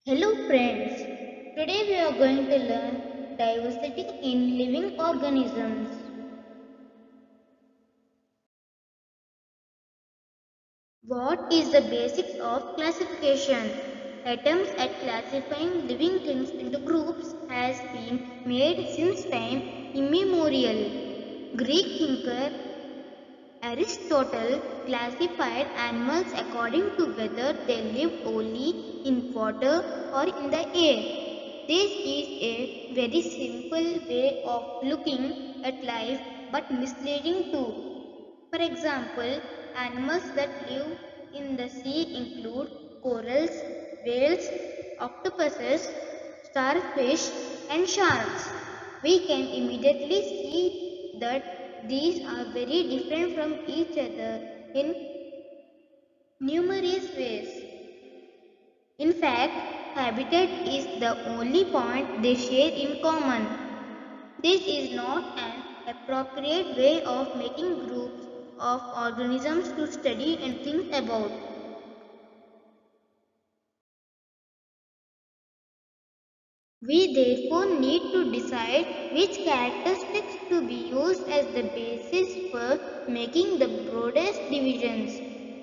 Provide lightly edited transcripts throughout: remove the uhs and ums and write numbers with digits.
Hello friends, today we are going to learn diversity in living organisms. What is the basics of classification? Attempts at classifying living things into groups has been made since time immemorial. Greek thinker Aristotle classified animals according to whether they live only in water or in the air. This is a very simple way of looking at life but misleading too. For example, animals that live in the sea include corals, whales, octopuses, starfish, and sharks. We can immediately see that these are very different from each other in numerous ways. In fact, habitat is the only point they share in common. This is not an appropriate way of making groups of organisms to study and think about. We therefore need to decide which characteristics to be used as the basis for making the broadest divisions.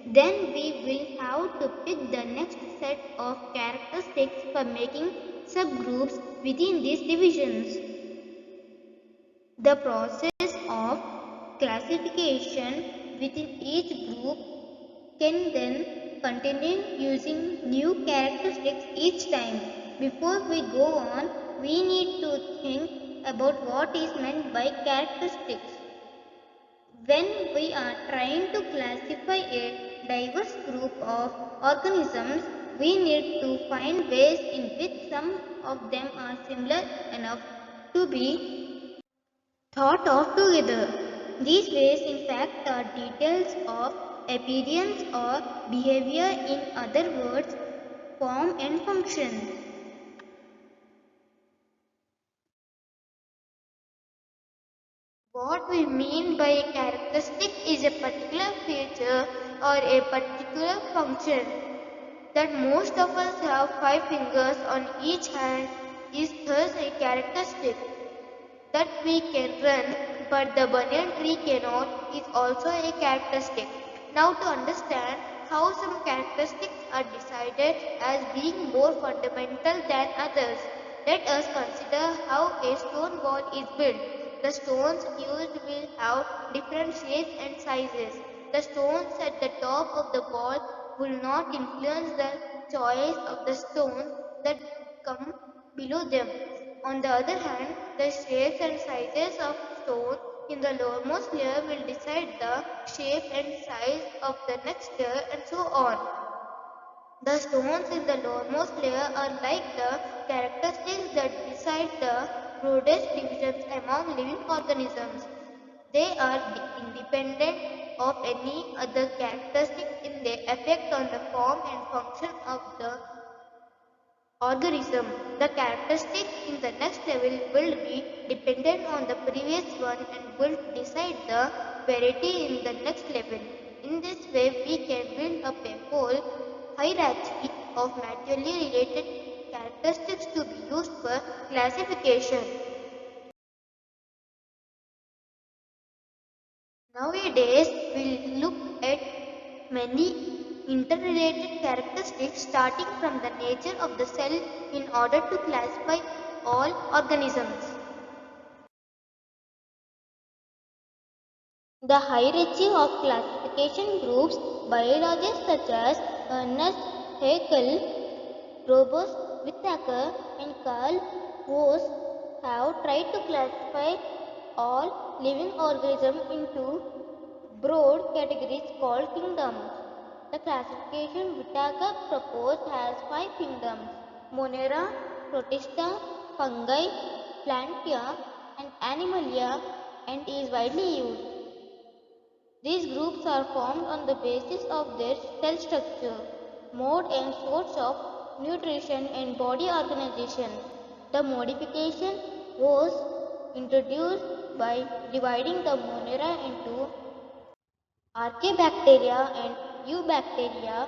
Then we will have to pick the next set of characteristics for making subgroups within these divisions. The process of classification within each group can then continue using new characteristics each time. Before we go on, we need to think about what is meant by characteristics. When we are trying to classify a diverse group of organisms, we need to find ways in which some of them are similar enough to be thought of together. These ways, in fact, are details of appearance or behavior, in other words, form and function. What we mean by a characteristic is a particular feature or a particular function. That most of us have 5 fingers on each hand is thus a characteristic. That we can run, but the banyan tree cannot is also a characteristic. Now to understand how some characteristics are decided as being more fundamental than others, let us consider how a stone wall is built. The stones used will have different shapes and sizes. The stones at the top of the wall will not influence the choice of the stones that come below them. On the other hand, the shapes and sizes of stone in the lowermost layer will decide the shape and size of the next layer and so on. The stones in the lowermost layer are like the characteristics that decide the broadest divisions among living organisms. They are independent of any other characteristic in their effect on the form and function of the organism. The characteristic in the next level will be dependent on the previous one and will decide the variety in the next level. In this way, we can build up a whole hierarchy of materially related characteristics to be used for classification. Nowadays, we'll look at many interrelated characteristics starting from the nature of the cell in order to classify all organisms. The hierarchy of classification groups biologists such as Ernest Haeckel, Robert Whittaker, and Carl Woese have tried to classify all living organisms into broad categories called kingdoms. The classification Whittaker proposed has 5 kingdoms: Monera, Protista, Fungi, Plantae, and Animalia, and is widely used. These groups are formed on the basis of their cell structure, mode and source of nutrition and body organization. The modification was introduced by dividing the Monera into Archaebacteria and Eubacteria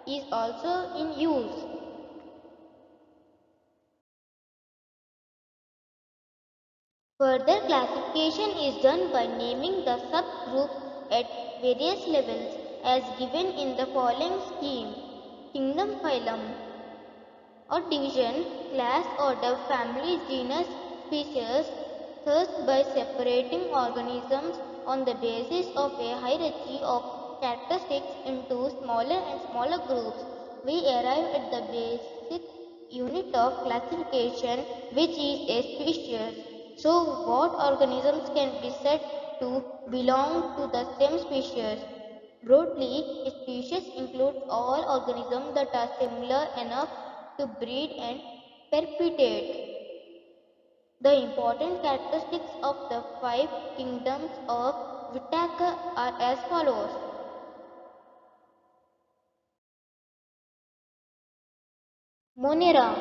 is also in use. Further classification is done by naming the subgroups at various levels as given in the following scheme: kingdom, phylum or division, class, order, family, genus, species, thus by separating organisms on the basis of a hierarchy of characteristics into smaller and smaller groups, we arrive at the basic unit of classification, which is a species. So, what organisms can be said to belong to the same species? Broadly, a species includes all organisms that are similar enough to breed and perpetuate. The important characteristics of the five kingdoms of Whittaker are as follows. Monera.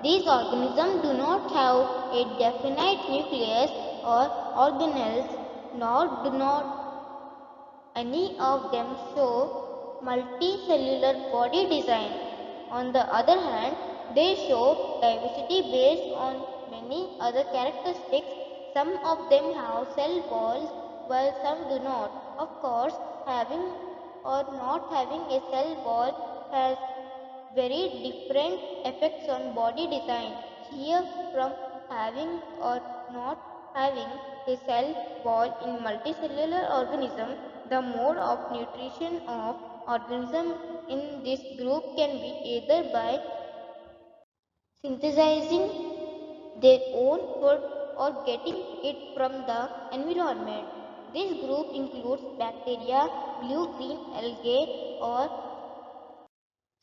These organisms do not have a definite nucleus or organelles, nor do not any of them show multicellular body design. On the other hand, they show diversity based on many other characteristics. Some of them have cell walls while some do not. Of course, having or not having a cell wall has very different effects on body design. Here, from having or not having a cell wall in multicellular organism, the mode of nutrition of organism in this group can be either by synthesizing their own food or getting it from the environment. This group includes bacteria, blue-green algae or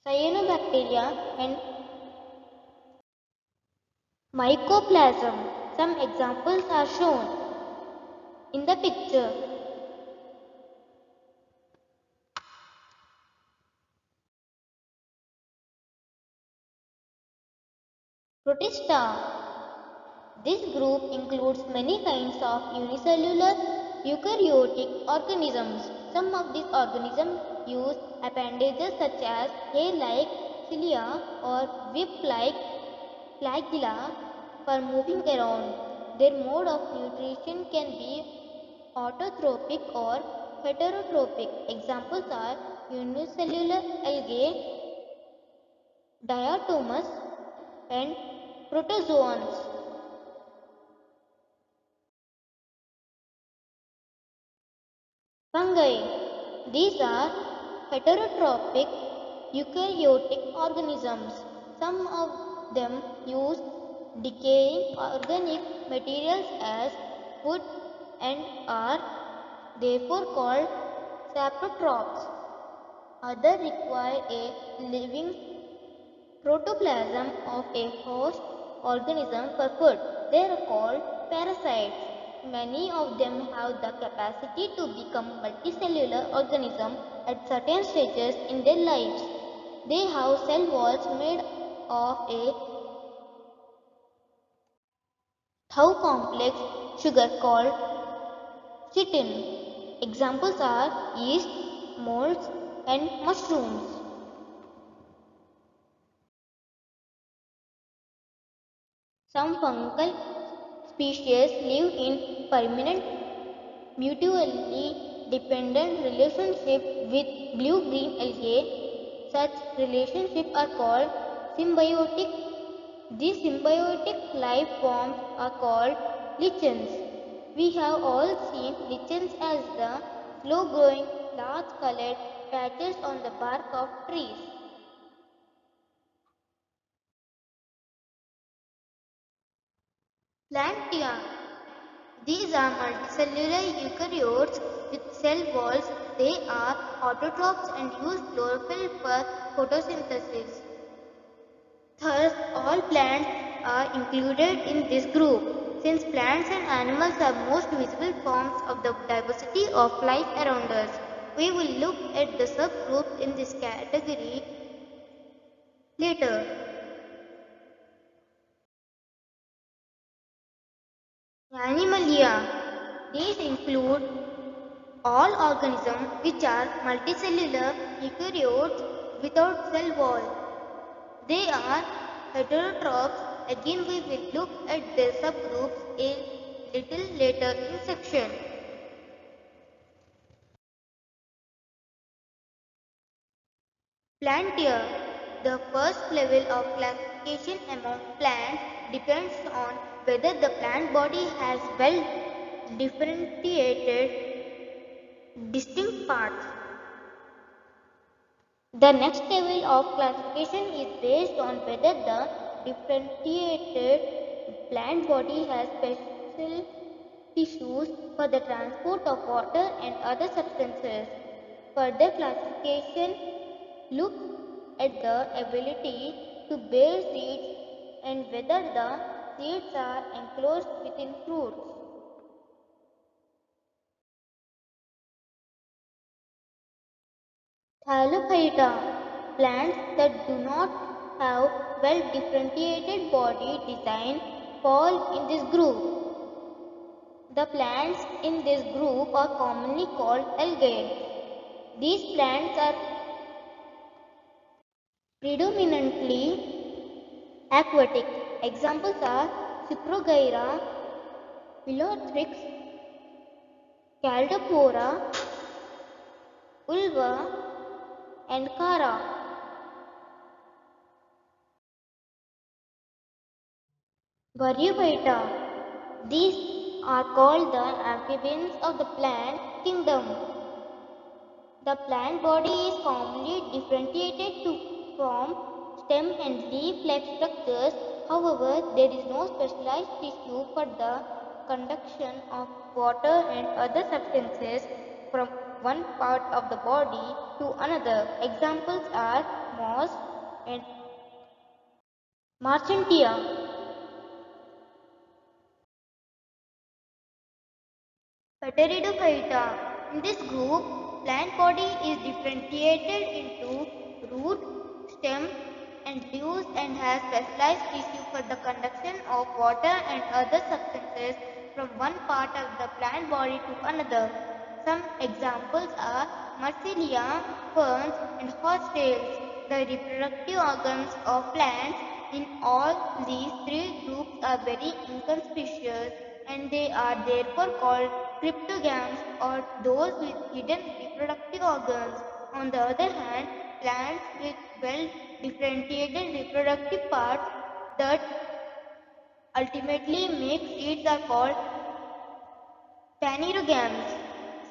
cyanobacteria and mycoplasm. Some examples are shown in the picture. Protista. This group includes many kinds of unicellular eukaryotic organisms. Some of these organisms use appendages such as hair-like cilia or whip-like flagella for moving around. Their mode of nutrition can be autotrophic or heterotrophic. Examples are unicellular algae, diatoms, and protozoans. Fungi. These are heterotrophic eukaryotic organisms. Some of them use decaying organic materials as food and are therefore called saprotrophs. Others require a living protoplasm of a host organism for food. They are called parasites. Many of them have the capacity to become multicellular organisms at certain stages in their lives. They have cell walls made of a tau complex sugar called chitin. Examples are yeast, molds, and mushrooms. Some fungal species live in permanent mutually dependent relationship with blue-green algae. Such relationships are called symbiotic. These symbiotic life forms are called lichens. We have all seen lichens as the slow-growing, large-colored patches on the bark of trees. Plantia. These are multicellular eukaryotes with cell walls. They are autotrophs and use chlorophyll for photosynthesis. Thus, all plants are included in this group. Since plants and animals are most visible forms of the diversity of life around us, we will look at the subgroups in this category later. Animalia. These include all organisms which are multicellular eukaryotes without cell wall. They are heterotrophs. Again, we will look at their subgroups little later in section. Plant tier. The first level of classification among plants depends on whether the plant body has well differentiated distinct parts. The next level of classification is based on whether the differentiated plant body has special tissues for the transport of water and other substances. Further classification looks at the ability to bear seeds and whether the seeds are enclosed within fruits. Thallophyta, plants that do not have well differentiated body design, fall in this group. The plants in this group are commonly called algae. These plants are predominantly aquatic. Examples are Cyprogyra, Phyllothryx, Caldopora, Ulva, and Cara. Varieophyta. These are called the amphibians of the plant kingdom. The plant body is commonly differentiated to form stem and leaf-like structures. However, there is no specialized tissue for the conduction of water and other substances from one part of the body to another. Examples are moss and marchantia. Pteridophyta. In this group, plant body is differentiated into root, stem, and leaves and has specialized tissue for the conduction of water and other substances from one part of the plant body to another. Some examples are Marsilia, ferns, and horsetails. The reproductive organs of plants in all these three groups are very inconspicuous and they are therefore called cryptogams or those with hidden reproductive organs. On the other hand, plants with well differentiated reproductive parts that ultimately make seeds are called phanerogams.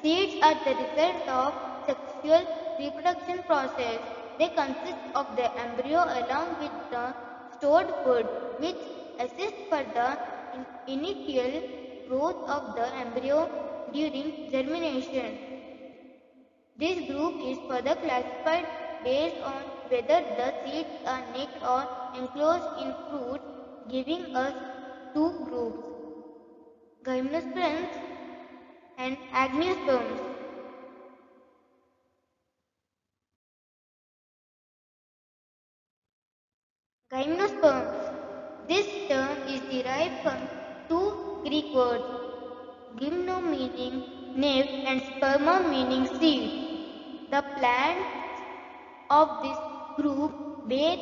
Seeds are the result of sexual reproduction process. They consist of the embryo along with the stored food, which assists for the initial growth of the embryo during germination. This group is further classified based on whether the seeds are naked or enclosed in fruit, giving us two groups, gymnosperms and angiosperms. Gymnosperms. This term is derived from two Greek words, gymno meaning nymph and sperma meaning seed. The plants of this group bear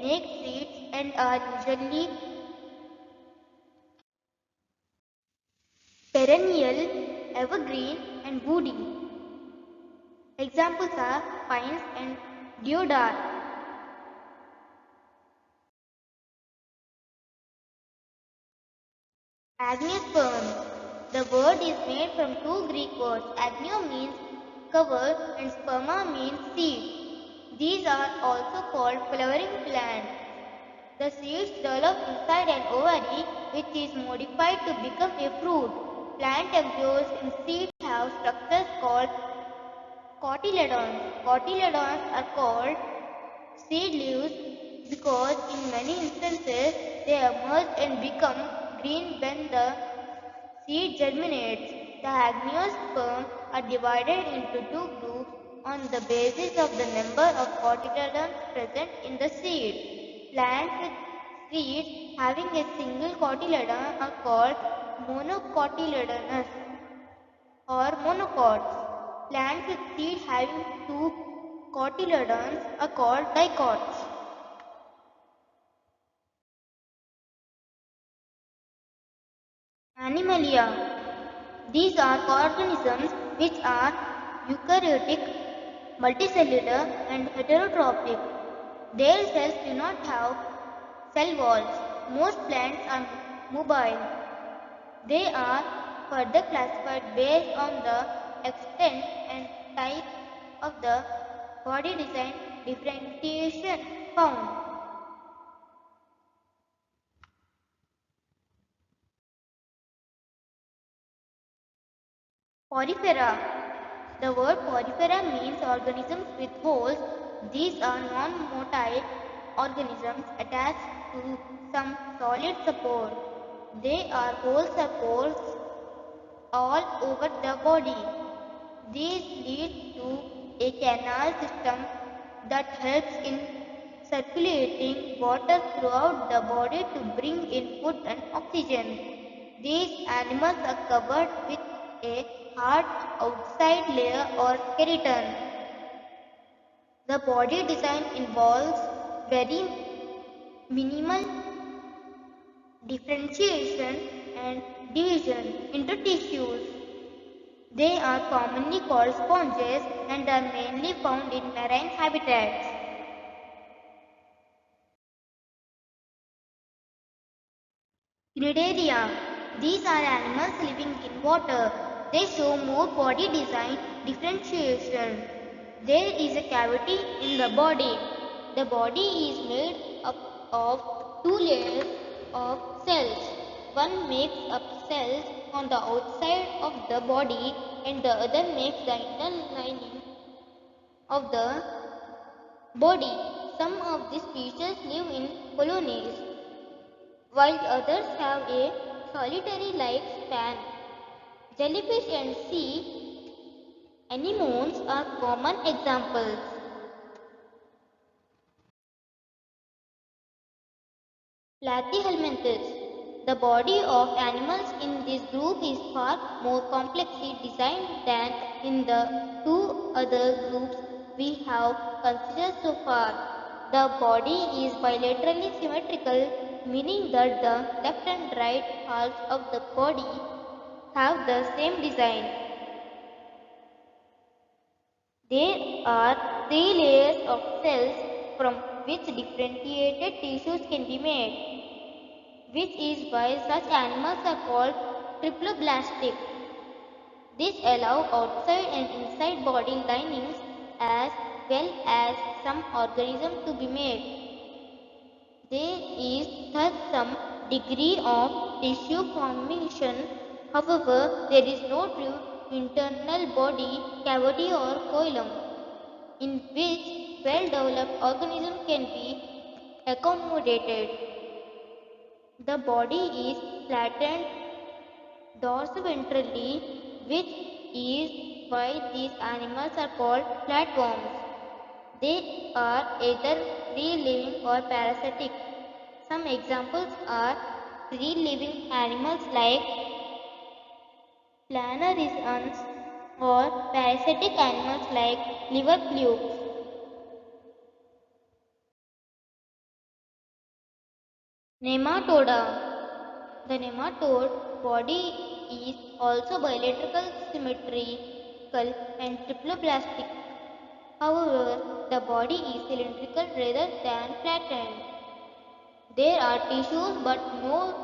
naked seeds and are usually perennial, evergreen, and woody. Examples are pines and deodar. Angiosperms. The word is made from two Greek words. Agno means cover and sperma means seed. These are also called flowering plants. The seeds develop inside an ovary which is modified to become a fruit. Plant embryos in seeds have structures called cotyledons. Cotyledons are called seed leaves because in many instances they emerge and become green when the seed germinates. The angiosperms are divided into two groups on the basis of the number of cotyledons present in the seed. Plants with seeds having a single cotyledon are called monocotyledonous or monocots. Plants with seed having two cotyledons are called dicots. Animalia. These are organisms which are eukaryotic, multicellular, and heterotrophic. Their cells do not have cell walls. Most plants are mobile. They are further classified based on the extent and type of the body design differentiation found. Porifera. The word porifera means organisms with holes. These are non-motile organisms attached to some solid support. They are whole supports all over the body. These lead to a canal system that helps in circulating water throughout the body to bring in food and oxygen. These animals are covered with a hard outside layer or skeleton. The body design involves very minimal differentiation and division into tissues. They are commonly called sponges and are mainly found in marine habitats. Cnidaria. These are animals living in water. They show more body design differentiation. There is a cavity in the body. The body is made up of two layers of cells. One makes up cells on the outside of the body and the other makes the internal lining of the body. Some of these species live in colonies, while others have a solitary lifespan. Jellyfish and sea anemones are common examples. Platyhelminthes. The body of animals in this group is far more complexly designed than in the two other groups we have considered so far. The body is bilaterally symmetrical, meaning that the left and right halves of the body have the same design. There are three layers of cells from which differentiated tissues can be made, which is why such animals are called triploblastic. This allows outside and inside body linings as well as some organisms to be made. There is thus some degree of tissue formation. However, there is no true internal body cavity or coelom in which well-developed organism can be accommodated. The body is flattened dorsoventrally, which is why these animals are called flatworms. They are either free-living or parasitic. Some examples are free-living animals like planarians or parasitic animals like liver flukes. Nematoda. The nematode body is also bilateral symmetrical and triploblastic. However, the body is cylindrical rather than flattened. There are tissues but no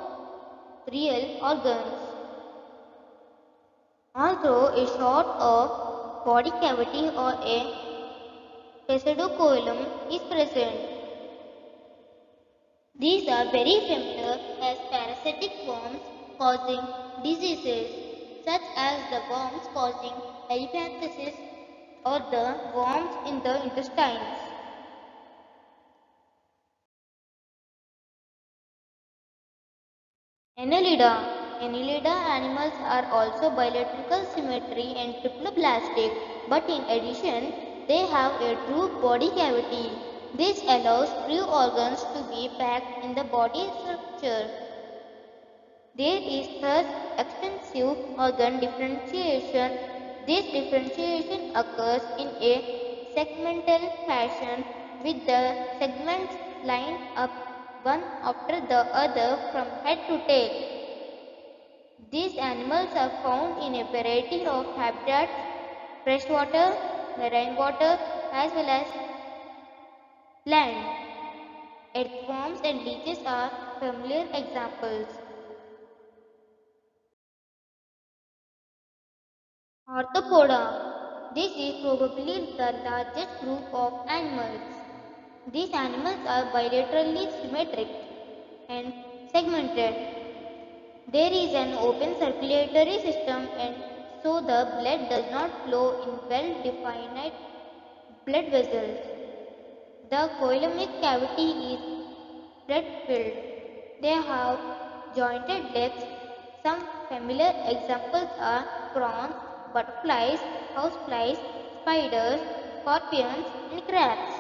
real organs. Although a sort of body cavity or a pseudocoelom is present, these are very familiar as parasitic worms causing diseases, such as the worms causing elephantiasis or the worms in the intestines. Annelida. Annelida animals are also bilateral symmetry and triploblastic, but in addition, they have a true body cavity. This allows few organs to be packed in the body structure. There is thus extensive organ differentiation. This differentiation occurs in a segmental fashion with the segments lined up one after the other from head to tail. These animals are found in a variety of habitats, freshwater, marine water, as well as land. Earthworms and leeches are familiar examples. Arthropoda. This is probably the largest group of animals. These animals are bilaterally symmetric and segmented. There is an open circulatory system and so the blood does not flow in well-defined blood vessels. The coelomic cavity is thread-filled. They have jointed legs. Some familiar examples are prawns, butterflies, houseflies, spiders, scorpions, and crabs.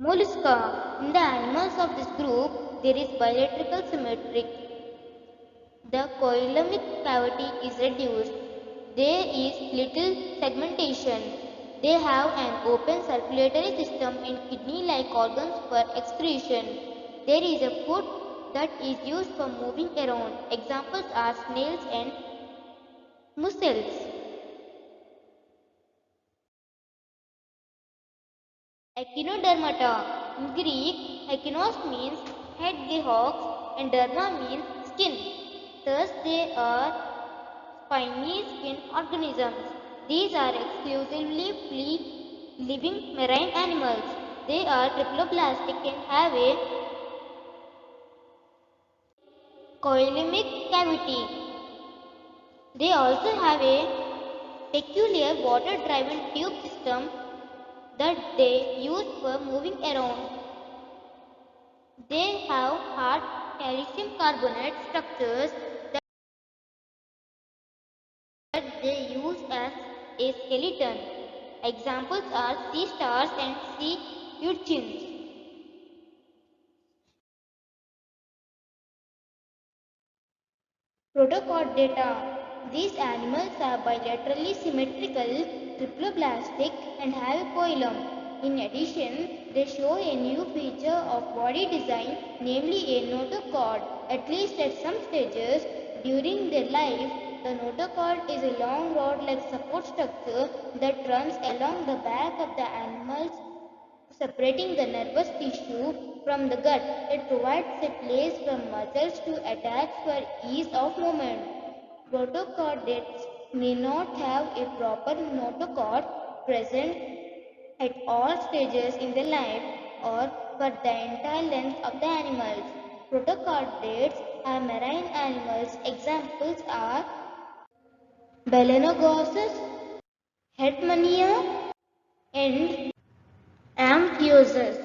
Mollusca. In the animals of this group, there is bilateral symmetry. The coelomic cavity is reduced. There is little segmentation. They have an open circulatory system and kidney-like organs for excretion. There is a foot that is used for moving around. Examples are snails and mussels. Echinodermata. In Greek, echinos means head, the hawks, and derma means skin. Thus, they are spiny skin organisms. These are exclusively free-living marine animals. They are triploblastic and have a coelomic cavity. They also have a peculiar water-driven tube system that they use for moving around. They have hard calcium carbonate structures that they use as a skeleton. Examples are sea stars and sea urchins. Protochordata. These animals are bilaterally symmetrical, triploblastic, and have a coelom. In addition, they show a new feature of body design, namely a notochord. At least at some stages during their life, the notochord is a long rod-like support structure that runs along the back of the animals, separating the nervous tissue from the gut. It provides a place for muscles to attach for ease of movement. Protochordates may not have a proper notochord present at all stages in the life or for the entire length of the animals. Protochordates are marine animals. Examples are Balanogasus, Hetmania, and Amphiosus.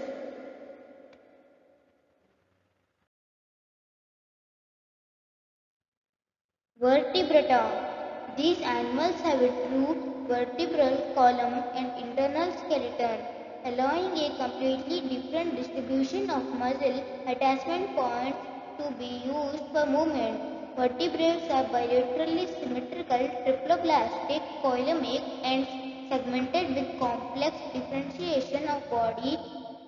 Vertebrata. These animals have a true vertebral column and internal skeleton, allowing a completely different distribution of muscle attachment points to be used for movement. Vertebrates are bilaterally symmetrical, triploblastic, coelomic, and segmented with complex differentiation of body,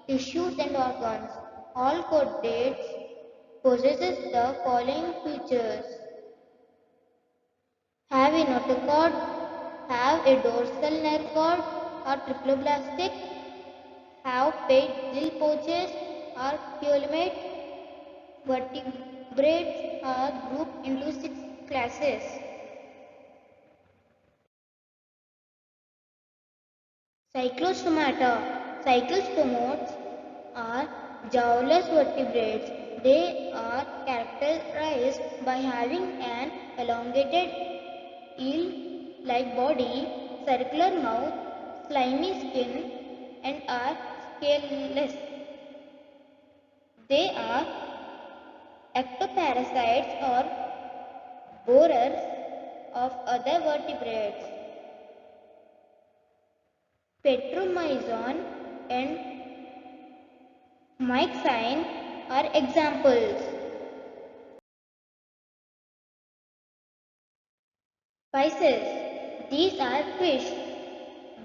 tissues, and organs. All chordates possesses the following features: have a notochord, have a dorsal nerve cord or triploblastic, have paid gill pouches or coelomate. Vertebrates are grouped into 6 classes. Cyclostomata. Cyclostomotes are jawless vertebrates. They are characterized by having an elongated eel-like body, circular mouth, slimy skin, and are scaleless. They are ectoparasites or borers of other vertebrates. Petromyzon and myxine are examples. Pisces. These are fish.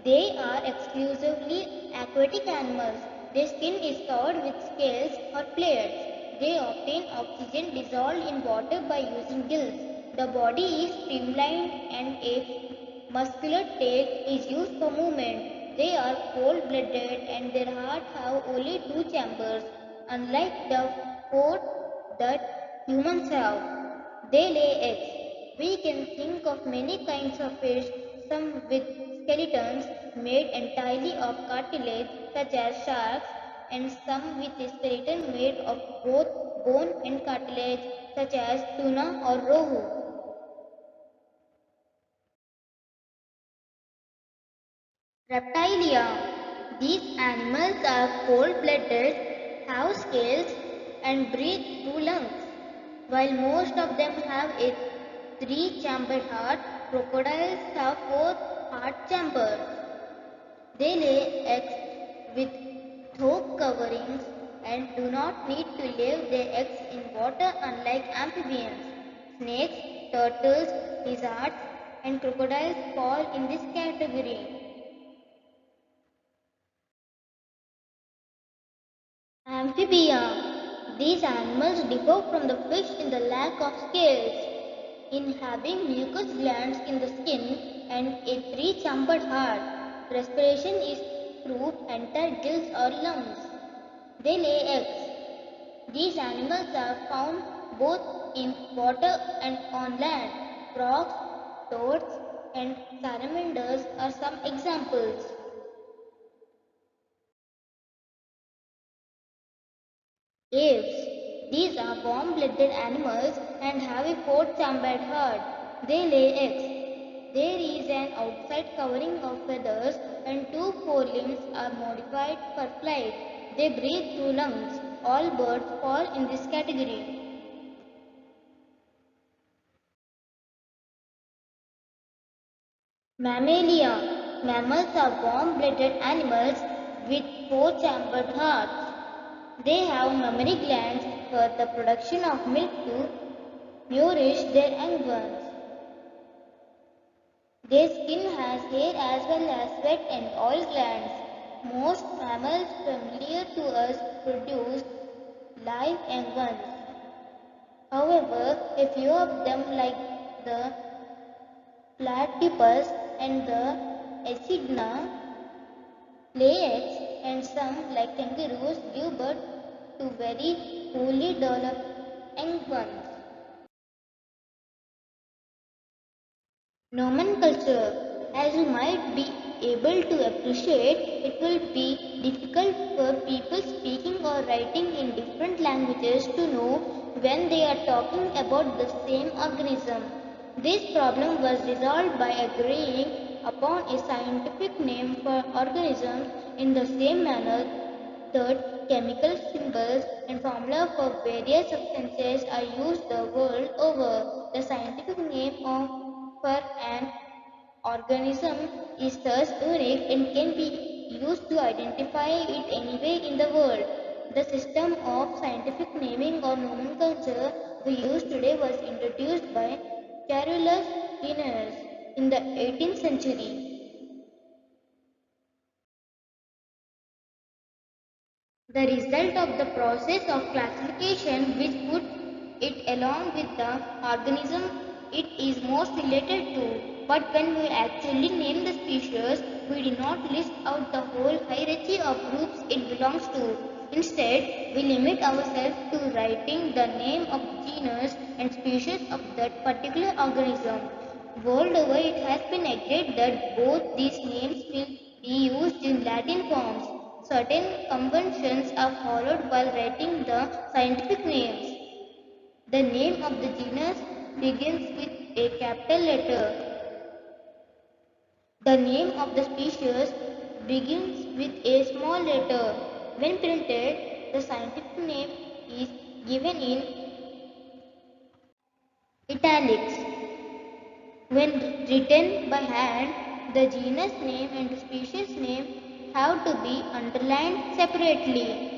They are exclusively aquatic animals. Their skin is covered with scales or plates. They obtain oxygen dissolved in water by using gills. The body is streamlined and a muscular tail is used for movement. They are cold-blooded and their hearts have only two chambers, unlike the four that humans have. They lay eggs. We can think of many kinds of fish, some with skeletons made entirely of cartilage, such as sharks, and some with a skeleton made of both bone and cartilage, such as tuna or rohu. Reptilia. These animals are cold-blooded, have scales, and breathe through lungs. While most of them have a three-chambered heart, crocodiles have four heart chambers. They lay eggs with thoque coverings and do not need to leave their eggs in water unlike amphibians. Snakes, turtles, lizards, and crocodiles fall in this category. Amphibia. These animals differ from the fish in the lack of scales, in having mucus glands in the skin and a three-chambered heart. Respiration is through entire gills or lungs. They lay eggs. These animals are found both in water and on land. Frogs, toads, and salamanders are some examples. Aves. These are warm-blooded animals and have a four-chambered heart. They lay eggs. There is an outside covering of feathers and two forelimbs are modified for flight. They breathe through lungs. All birds fall in this category. Mammalia. Mammals are warm-blooded animals with four-chambered hearts. They have mammary glands for the production of milk to nourish their young ones. Their skin has hair as well as sweat and oil glands. Most mammals familiar to us produce live young ones. However, a few of them like the platypus and the echidna lay eggs and some like kangaroos give birth to very fully developed young ones. Nomenclature. As you might be able to appreciate, it will be difficult for people speaking or writing in different languages to know when they are talking about the same organism. This problem was resolved by agreeing upon a scientific name for organisms in the same manner that chemical symbols and formula for various substances are used the world over. The scientific name for an organism is thus unique and can be used to identify it anywhere in the world. The system of scientific naming or nomenclature we use today was introduced by Carolus Linnaeus in the 18th century. The result of the process of classification which put it along with the organism it is most related to. But when we actually name the species, we do not list out the whole hierarchy of groups it belongs to. Instead, we limit ourselves to writing the name of the genus and species of that particular organism. World over, it has been agreed that both these names will be used in Latin forms. Certain conventions are followed while writing the scientific names. The name of the genus begins with a capital letter. The name of the species begins with a small letter. When printed, the scientific name is given in italics. When written by hand, the genus name and the species name have to be underlined separately.